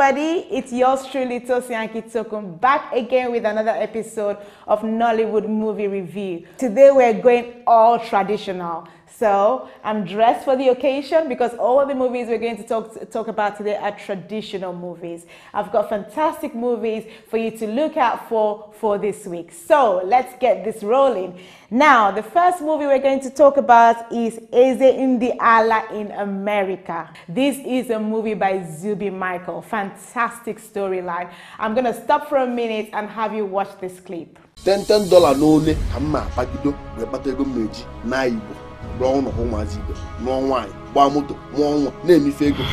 everybody, it's yours truly, Tosianki Tokun, back again with another episode of Nollywood Movie Review. Today we're going all traditional. So I'm dressed for the occasion because all the movies we're going to talk about today are traditional movies. I've got fantastic movies for you to look out for this week. So let's get this rolling. Now, the first movie we're going to talk about is Eze Ndi Ala in America. This is a movie by Zubby Michael. Fantastic storyline. I'm going to stop for a minute and have you watch this clip. $10 n'ole amma pagido we batego meji na Igbo ro no ho mazi Igbo no nwan gba moto mo nwa na emife ego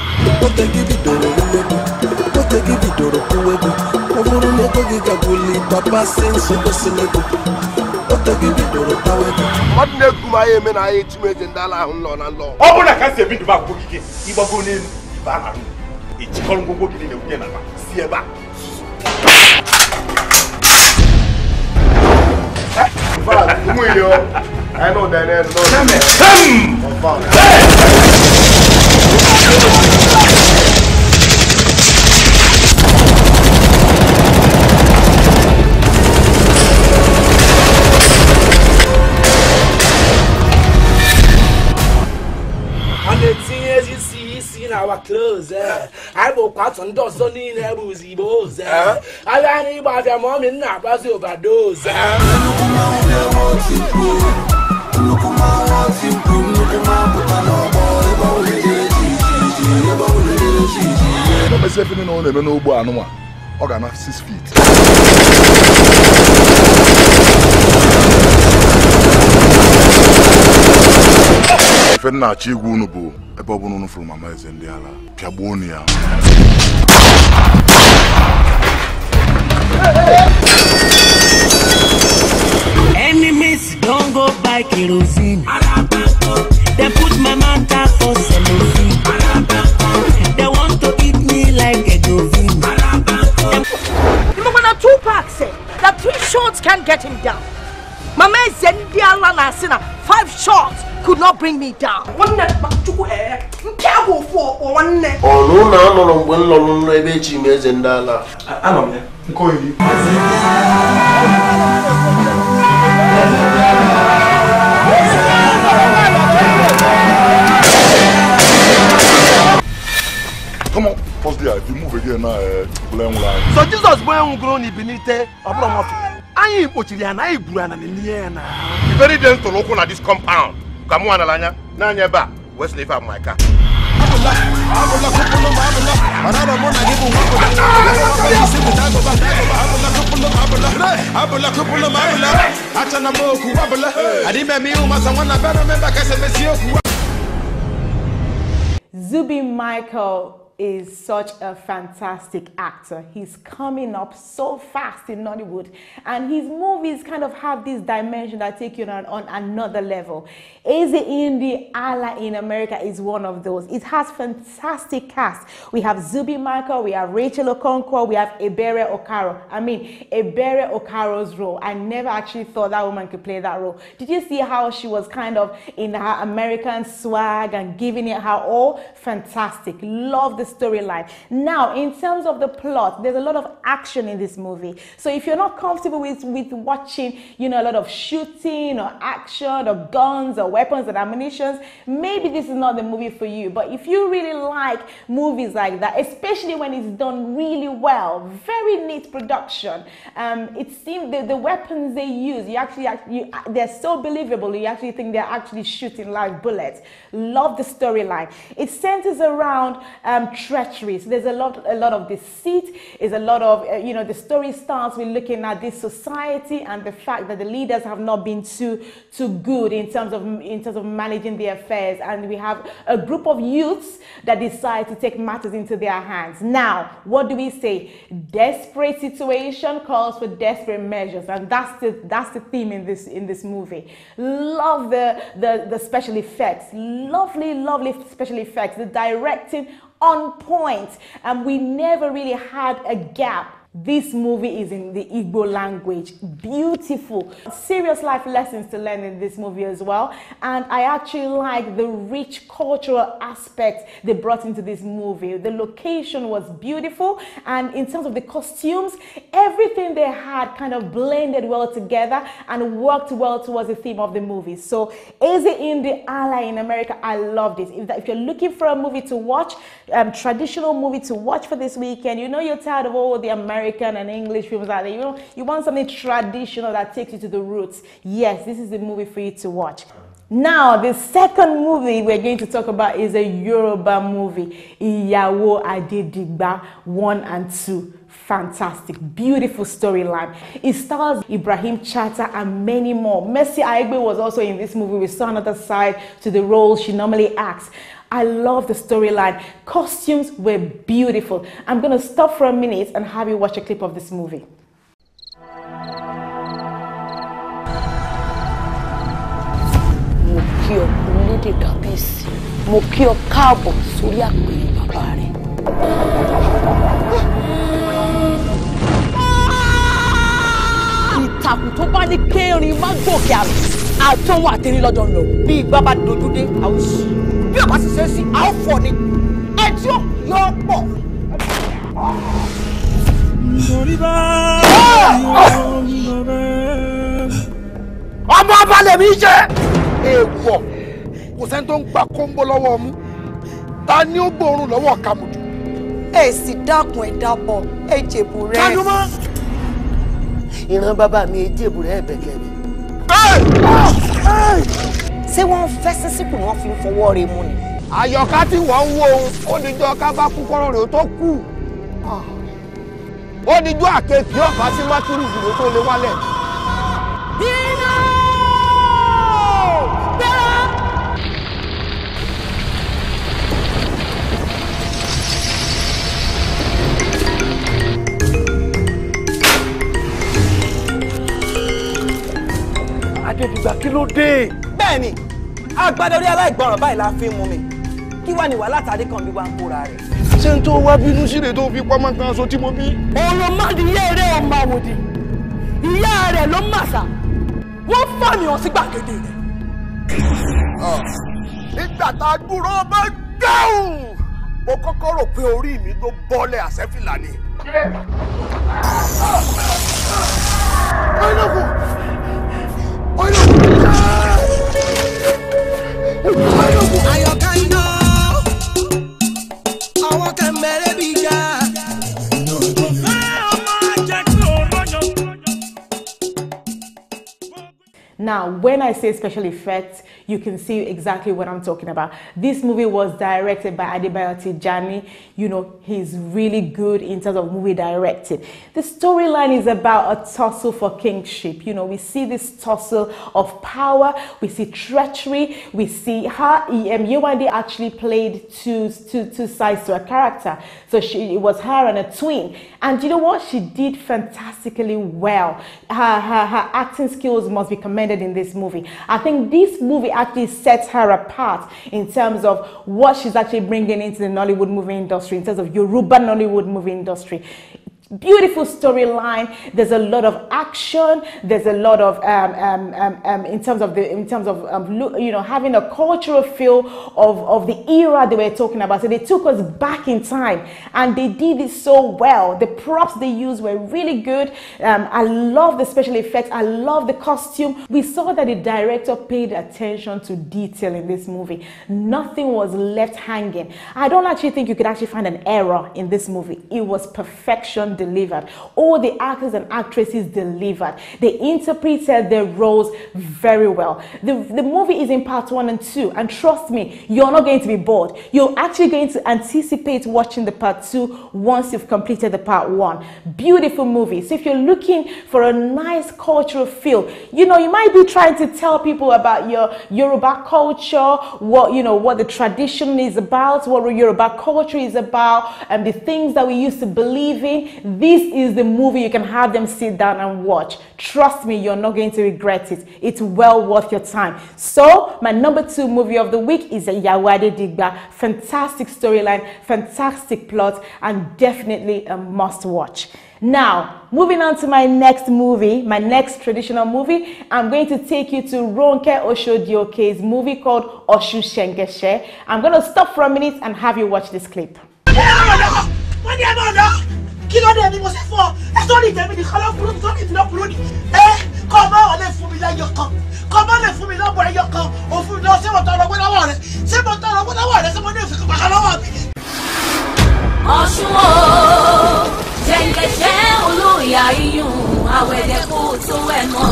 otegi bidoro ulebu otegi bidoro kuwebu oburu lego giga guli papa senso koselego otegi bidoro tawebu odne kuma yeme na ayi Eze Ndi Ala ahụ nlo na nlo obu na ka se bidu ba go gige igbago n'elu ba na e chikoro ngwo gide na kwuye na ba si eba I know that there's no On the things you see in our clothes, I will pass on those on in a boozy bows. I ran about your mom in a bus overdose. Myself in no boy, organ 6 feet. If I'm not chigunubu, a bobono from my Eze Ndi Ala, Piabonia. Enemies don't go buy kerosene. They put my manta for cellophane. They want to eat me like a dovine. When 2 packs say that 3 shots can't get him down. Mama Eze Ndi Ala na sina 5 shots could not bring me down. One that Machuku air, careful for one neck. Oh no, when long ebe chi Eze Ndi Ala. Anom ne nko yi Come on, first day if you move again now, blame line. So Jesus born grown ibinite oblong anyị kpochiri ya na iburu ana n'ihe na. You very dense to local na this compound. Kamu analanya na anya ba West Leaf am my car. Zubby Michael is such a fantastic actor. He's coming up so fast in Nollywood, and his movies kind of have this dimension that take you on another level. Eze Ndi Ala in America is one of those. It has fantastic cast. We have Zubby Michael, we have Rachel Okonkwo, we have Ebere Okaro. I mean, Ebere Okaro's role, I never actually thought that woman could play that role. Did you see how she was kind of in her American swag and giving it her all? Fantastic. Love the storyline. Now, in terms of the plot, there's a lot of action in this movie. So if you're not comfortable with watching, you know, a lot of shooting or action or guns or weapons and ammunitions, maybe this is not the movie for you. But if you really like movies like that, especially when it's done really well, very neat production, it seems the weapons they use, they're so believable. You actually think they're actually shooting live bullets. Love the storyline. It centers around treachery. So there's a lot of deceit. Is a lot of the story starts with looking at this society and the fact that the leaders have not been too good in terms of managing their affairs, and we have a group of youths that decide to take matters into their hands. Now, what do we say? Desperate situation calls for desperate measures, and that's the theme in this movie. Love the special effects. Lovely special effects. The directing on point, and we never really had a gap This movie is in the Igbo language. Beautiful. Serious life lessons to learn in this movie as well. And I actually like the rich cultural aspect they brought into this movie. The location was beautiful. And in terms of the costumes, everything they had kind of blended well together and worked well towards the theme of the movie. So Eze in the Ala in America, I loved it. If you're looking for a movie to watch, traditional movie to watch for this weekend, you know you're tired of all the American and English films out there, you want something traditional that takes you to the roots. Yes, this is the movie for you to watch. Now, the second movie we're going to talk about is a Yoruba movie, Iyawo Adedigba 1 and 2. Fantastic, beautiful storyline. It stars Ibrahim Chata and many more. Mercy Aigbe was also in this movie. We saw another side to the role she normally acts. I love the storyline. Costumes were beautiful. I'm going to stop for a minute and have you watch a clip of this movie. Mokio Olóde Kábíyèsí. Mokio káàbọ̀ sórí àpèrè bàbá rẹ̀. Ìtàkùn tó bá ní kéèrín má gòkè àrùn. Àtọ́wọ́ àtẹ̀rín lọ́jọ́ ń lọ. Bí ìgbà bá dojú dé, àwọn sì. Bí ọba sì ṣe sí, àwọn fọ ni. Ẹjọ́ yóò pọ̀. Ọmọ ọba lèmi jẹ́. Èèwọ̀ kò sẹ́ni tó ń gba kóńbó lọ́wọ́ mú. Ta ni ó gbóòórùn lọ́wọ́ Kàmùdù? Èsì dákun ẹ̀ dábọ̀ èjèbù rẹ̀. Kánúmọ́. Ìran bàbá mi èjèbù rẹ̀ ẹ̀bẹ̀kẹ̀rẹ̀. Ṣé wọ́n fẹ́ sísìkù ni wọ́n fi ń fọwọ́ rẹ̀ mú ni? Àyọ̀ká tí wọ́n ń wo ó dijọ́ ká bá kú kọ́rọ̀ rẹ̀ ó tó kú. Ó dijọ́ àkekèé ọ̀fà sí mátúrù ìdìbò tó lé wálẹ̀. Iná! Adédìgbà kí ló dé? Bẹ́ẹ̀ni, agbádá orí aláìgbọràn báyìí la fi ń mú mi. Kí wá ní wàhálà tàdé kan bí wá ń kóra rẹ̀. Ṣé n tó wá bínú síre tó fi pamọ́ kan aṣọ tí mo bí? Ọ̀rọ̀ mádìyẹ rẹ̀ ọmọ àwòdì. Ìyá rẹ̀ ló màṣà. Wọ́n fàmì hàn sí gbàgede rẹ̀. Nígbà tá a dúró bá dáhùn, mo kọ́kọ́ rò pé orí mi ló bọ́lẹ̀ àṣẹ́fìlà ni. Ayọ̀ká iná, àwọn kan bẹ̀rẹ̀ bí ìjà. Now, when I say special effects, you can see exactly what I'm talking about. This movie was directed by Adebayo Tijani. You know, he's really good in terms of movie directing. The storyline is about a tussle for kingship. You know, we see this tussle of power, we see treachery, we see how Yewande actually played two sides to a character. So it was her and a twin. And you know what? She did fantastically well. Her acting skills must be commended in this movie. I think this movie actually sets her apart in terms of what she's actually bringing into the Nollywood movie industry, in terms of Yoruba Nollywood movie industry. Beautiful storyline. There's a lot of action. There's a lot of in terms of you know, having a cultural feel of the era they were talking about. So they took us back in time, and they did it so well. The props they used were really good. I love the special effects. I love the costume. We saw that the director paid attention to detail in this movie. Nothing was left hanging. I don't actually think you could actually find an error in this movie. It was perfection delivered. All the actors and actresses delivered. They interpreted their roles very well. The movie is in part 1 and 2, and trust me, you're not going to be bored. You're actually going to anticipate watching the part 2 once you've completed the part 1. Beautiful movie. So if you're looking for a nice cultural feel, you know, you might be trying to tell people about your Yoruba culture, what the tradition is about, what Yoruba culture is about, and the things that we used to believe in. This is the movie you can have them sit down and watch. Trust me, you're not going to regret it. It's well worth your time. So my number 2 movie of the week is Iyawo Adedigba. Fantastic storyline, fantastic plot, and definitely a must watch. Now, moving on to my next movie, my next traditional movie, I'm going to take you to Ronke Oshodioke's movie called Osun Sengese. I'm going to stop for a minute and have you watch this clip. Sengese oluya iyun awede ko to emo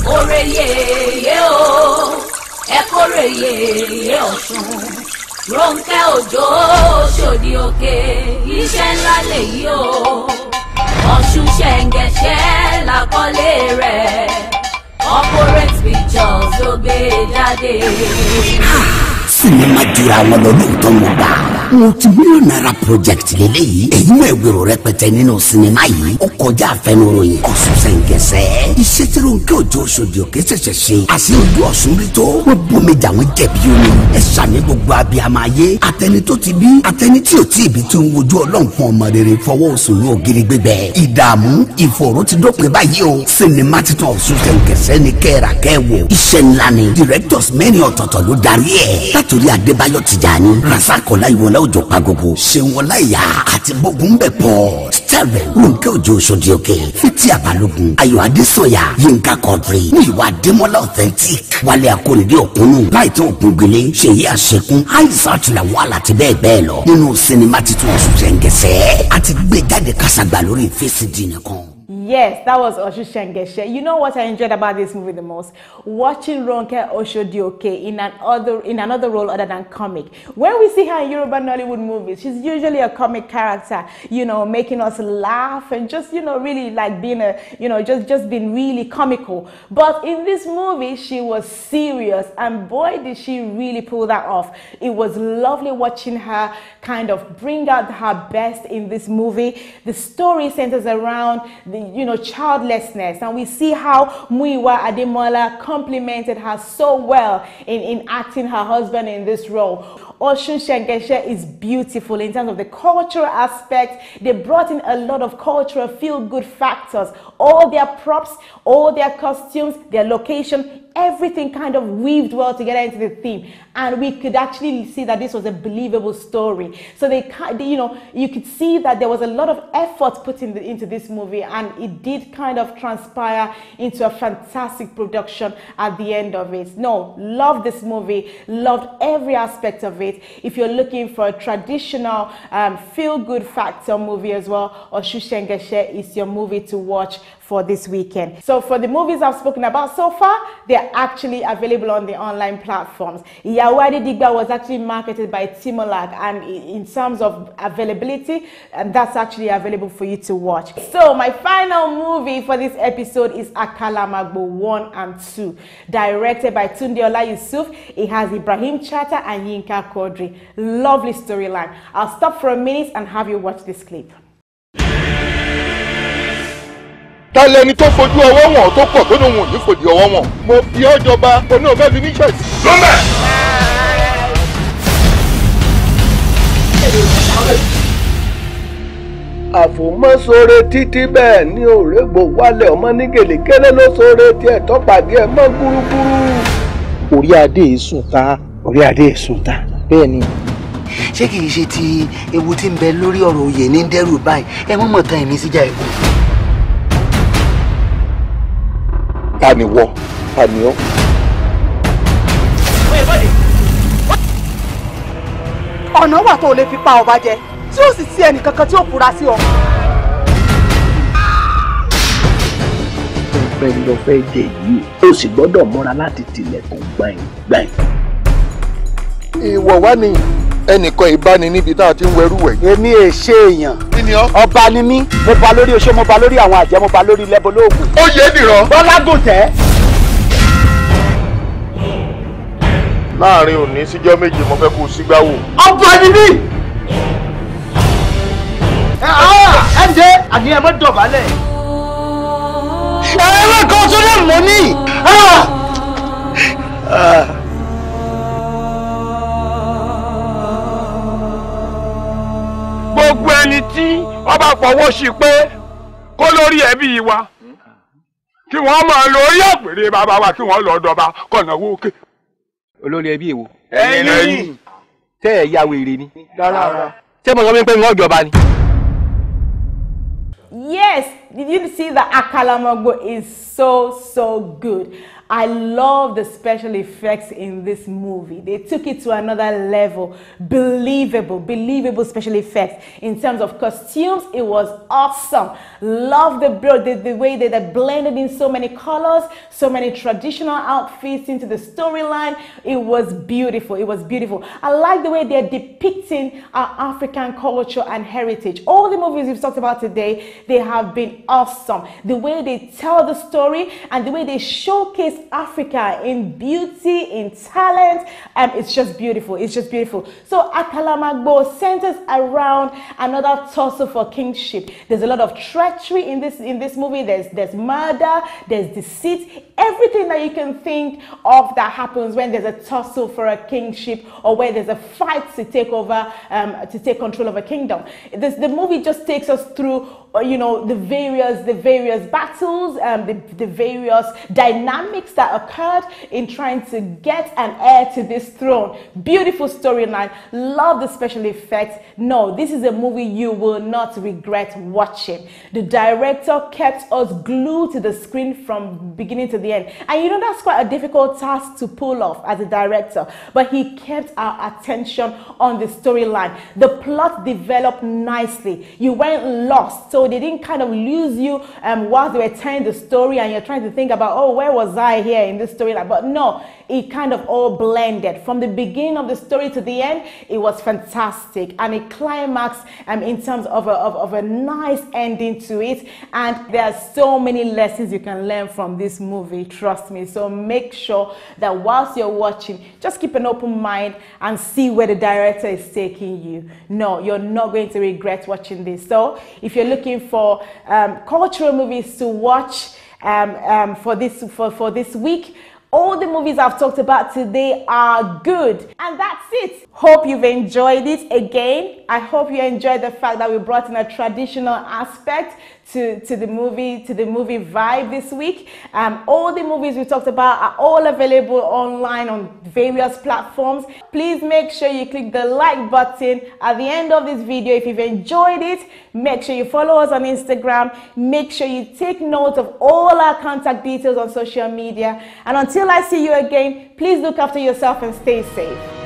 oreye o ekoreye Osun Ronke Oshodioke iṣẹ́ ńlá lèyí o Osun Sengese lákọlé rẹ̀ corporate pictures ló gbé jáde. Sinima jura wọn lọ lóòótọ́ mo gbà. Multi-million naira project lélẹ́yìí. Èyí mú ẹgbẹ̀rún rẹpẹtẹ nínú sinima yìí. Ó kọjá àfẹnuròyìn. Osun Sengese. Iṣẹ́ tí Ronke Oshodioke ṣẹ̀ṣẹ̀ ṣe. Àṣé ojú Ọ̀ṣun rí tó. Wọ́n bomi jà wọ́n jẹ̀bi omi. Ẹ ṣàní gbogbo abiyamọ ayé. Àtẹni tó ti bí. Àtẹni tí ò tí ì bí tó ń wojú Ọlọ́run fún ọmọ rere fọwọ́ Osun ní ògiri gbígbẹ. Ìdààmú ìfòòró ti dópin báyìí o. Sinima titun Osun Sengese ni kẹ́ẹ̀rà kẹ́ẹ̀wò. Iṣẹ́ ńlá ni. Directors mẹ́rin ọ̀tọ̀ọ̀tọ̀ ló darí ẹ̀. Látòrí Adébáyọ̀ Tìjàní, Rasakọ̀lá Ìwọlá Òjò Pagogo, Ṣeunwọlá Ìyá àti Bógun bẹ̀ pọ̀. Starring Ronke Oshodioke, Fiti Abalógun, Ayọ̀ Adésọ̀yà, Yínká Quadri, Múyìwá Adémọ́lá Authentic, Wálé Akóredé Òkúnnù, Láìtọ́ Ògúngbélé, Ṣèyí Àṣekún, Aishat Lawal àti bẹ́ẹ̀ bẹ́ẹ̀ lọ. Nínú sinimá titun Osun Sengese, àti gbé jáde kásàgbà lórí VCD nìkan. Yes, that was Osun Sengese. You know what I enjoyed about this movie the most? Watching Ronke Oshodioke in another role other than comic. When we see her in Yoruba Nollywood movies, she's usually a comic character, you know, making us laugh and just, you know, really like being a, you know, just being really comical. But in this movie, she was serious, and boy, did she really pull that off. It was lovely watching her kind of bring out her best in this movie. The story centers around the, you know, childlessness, and we see how Múyìwá Adémọ́lá complimented her so well in acting her husband in this role. Osun Sengese is beautiful in terms of the cultural aspect. They brought in a lot of cultural feel-good factors. All their props, all their costumes, their location, everything kind of weaved well together into the theme, and we could actually see that this was a believable story. So they, you know, you could see that there was a lot of effort put into this movie, and it did kind of transpire into a fantastic production at the end of it. No, loved this movie, loved every aspect of it. If you're looking for a traditional feel-good factor movie as well, Osun Sengese is your movie to watch for this weekend. So for the movies I've spoken about so far, they're actually available on the online platforms. Iyawo Adedigba was actually marketed by Timolag, and in terms of availability, that's actually available for you to watch. So my final movie for this episode is Akalamagbo 1 and 2, directed by Tunde Ola Yusuf. It has Ibrahim Chata and Yinka Quadri. Lovely storyline. I'll stop for a minute and have you watch this clip. Tálẹ́ni tó fojú ọwọ́ wọn tó pọ̀ tó ní wọn ò ní fòdì ọwọ́ wọn. Mo fi ọ́ jọba oní òfẹ́ fi mí ṣẹ̀sì. Lọ́mẹ̀. Àfòmọ́sọ̀rẹ́ títí bẹ́ẹ̀ ní òrègbò wálẹ̀ ọmọ ní gèlèkéré ló sọ̀rẹ́ tiẹ̀ tọ́pàdé ẹ̀ mọ́ gúrúgúrú. Orí adé èsùn ta. Orí adé èsùn ta. Bẹ́ẹ̀ ni. Ṣé kìí ṣe ti ewu tí ń bẹ lórí ọ̀rọ̀ òye ní dẹ́rù báyìí ẹ mọ̀ mọ̀ tán ẹ̀mí síjà ẹ̀kọ́. Ta ni wọ́? Ta ni ọ́? Ọ̀nà wà tó lè fi pa ọba jẹ tí ó sì sí ẹnì kankan tí ó fura sí ọ. Pẹ̀lú lọ fẹ́ jẹ yìí ó sì gbọ́dọ̀ múra láti tilẹ̀kùn gbàìn. Ìwọ wá ní ẹnìkan ìbáni níbi tá a ti ń wẹrú wẹ̀. Èmi è ṣe èèyàn. Kí ni ọ́? Ọba ni mí. Mo ba lórí oṣó, mo ba lórí àwọn àjẹ́, mo ba lórí lẹ́bọ̀ lóògùn. Ó yé nìran. Bọ́lágùn tẹ́. Láàárín òní síjọ́ méje mo fẹ́ kó o sígbà wò. Ọba ni mí. Ẹ ǹdẹ́ àní ẹ mọ́ dọ̀bálẹ̀. Ẹ̀rọ kan tó lè mọ́ ní. Gbogbo ẹni tí wọ́n bá fọwọ́ sí pé olórí ẹbí wa kí wọ́n máa lo orí àpèrè bàbá wa kí wọ́n lọ dọba kọ̀nà owó òkè. olórí ẹbí èwo. ẹ̀yin tẹ́ ẹ̀ ya wèrè ni. rárá. ṣé mo sọ pé wọ́n jọba ni. Yes, did you see that Akalamagbo is so good? I love the special effects in this movie. They took it to another level. Believable special effects. In terms of costumes, it was awesome. Love the way that they blended in so many colors, so many traditional outfits into the storyline. It was beautiful. I like the way they're depicting our African culture and heritage. All the movies we've talked about today, they have been awesome. The way they tell the story and the way they showcase Africa in beauty, in talent, it's just beautiful. So Akalamagbo centers around another tussle for kingship. There's a lot of treachery in this movie. There's murder, there's deceit, everything that you can think of that happens when there's a tussle for a kingship or where there's a fight to take over, to take control of a kingdom. The movie just takes us through, the various battles, the various dynamics that occurred in trying to get an heir to this throne. Beautiful storyline. Love the special effects. No, this is a movie you will not regret watching. The director kept us glued to the screen from beginning to the end. And that's quite a difficult task to pull off as a director. But he kept our attention on the storyline. The plot developed nicely. You weren't lost. So they didn't kind of lose you while they were telling the story and you're trying to think about, oh, where was I here in this storyline? But no, it kind of all blended. From the beginning of the story to the end, it was fantastic. And it climaxed in terms of a nice ending to it. And there are so many lessons you can learn from this movie, trust me. So make sure that whilst you're watching, just keep an open mind and see where the director is taking you. No, you're not going to regret watching this. So if you're looking for cultural movies to watch for this week, all the movies I've talked about today are good. And that's it. Hope you've enjoyed it. Again, I hope you enjoyed the fact that we brought in a traditional aspect to the movie vibe this week. All the movies we talked about are all available online on various platforms. Please make sure you click the like button at the end of this video if you've enjoyed it. Make sure you follow us on Instagram. Make sure you take note of all our contact details on social media. And until I see you again, please look after yourself and stay safe.